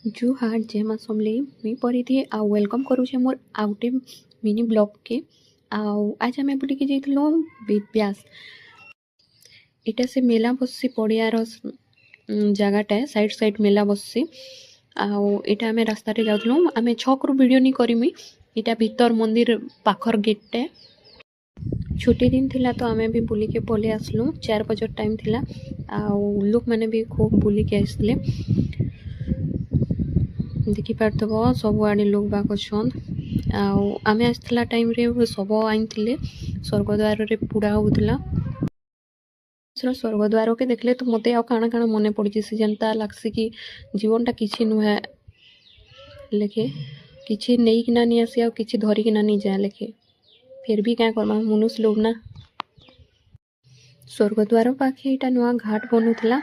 जुहार जय मां समले मुई परिधि आ वेलकम करूछे मोर आउटे मिनी ब्लॉग के आज आम बुल के जाइलु व्यास। इटा से मेला बसी पड़ियार जगटा साइड साइड मेला बसी आटा आम रास्ता जाऊँ आम छक रु वीडियो नहीं करमी। इटा भीतर मंदिर पाखर गेटे छुट्टी दिन थिला तो आम भी बुलिके पलि आसलु 4 बजे टाइम थिला लोक मैंने भी खूब बुलिके आसले देखी पार्थब सब आड़े लोक बाक छन आम आसला टाइम रे सब आइन स्वर्गद्वार रे पुड़ा होता स्वर्गद्वार के देखले तो मत काण काण मन पड़ी से जनता लगसी कि जीवनटा किसी नुहे लेखे किसी नहीं नहीं आसी आ कि धरिकिना नहीं जाए लेखे फिर भी क्या करमा मनुष्य लोग ना। स्वर्गद्वार पाखे यहाँ नुआ घाट बनूला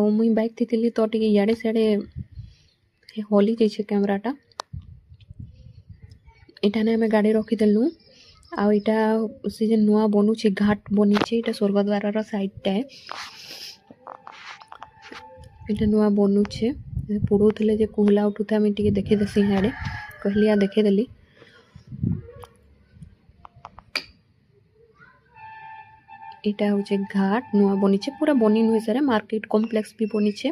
मुई बाइक थी तो टे इे सियाड़े हली जाइए कैमराटा इठाने आम गाड़ी रखीदेलु आटा से नुआ बनूचे घाट बनीचे यहाँ स्वर्गद्वार साइडटा ये नुआ बनूचे पुड़ौले जे कुहला उठुता मुझे देखीदेसी इे कहली देखेदेली यहाँ हूँ घाट नुआ बनीचे पूरा बनी नुहे सारे मार्केट कॉम्प्लेक्स भी बनीचे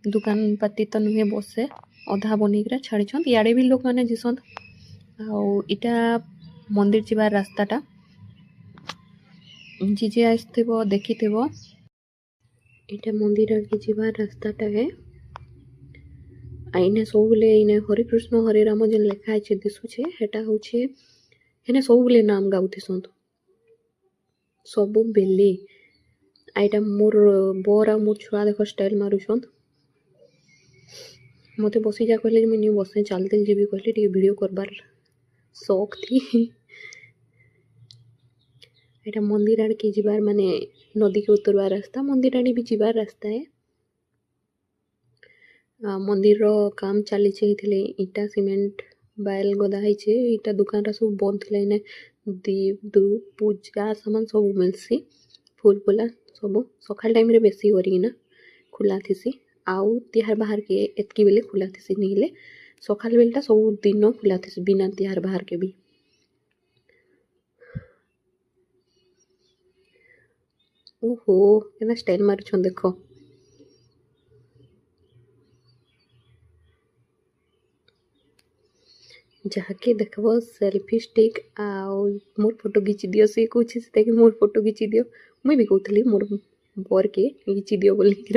दुकान पाती तो नुहे बसे अधा बनिक छाड़ी इे भी लोक मैंने जीसन आटा मंदिर जीवार रास्ताटा जीजे आसब देखी इटा मंदिर के जीवार रास्ताटा है इने सब इने हरे कृष्ण हरे राम जेन लिखाई दिशुचे हेटा हूँ हेने सब नाम गाउथीसन सब बेले आईटा मोर बर आ मोर छुआ देख स्टाइल मारुछन मत बसी जा कहले मुझे बसे चलते जी कहले टे वीडियो करबार शौक थी यहाँ मंदिर आड़ के जीवार माने नदी के उतरवार रास्ता मंदिर आड़े भी जीवार रास्ता है मंदिर रो काम चली इटा सीमेंट बायल गदा है इटा दुकान सब बंद थी इने दीप धूप पूजा सामान सब मिलसी फूल फूला सब सकाल टाइम रे बेसी करिना खुला थीसी आउ तिहार बाहर के एतकी बेले खुला थीसी नहीं सकाल बेलटा सब दिन खुला थीसी बिना तिहार बाहर के भी। ओहो केना स्टाइल मारुछन देखो जहाँके देखब सेल्फी स्टिक आउ मोर फोटो घिची दियो से कुछ मोर फोटो घिची दियो मुई भी कहूली मोर बर के घिची दियो बोलिक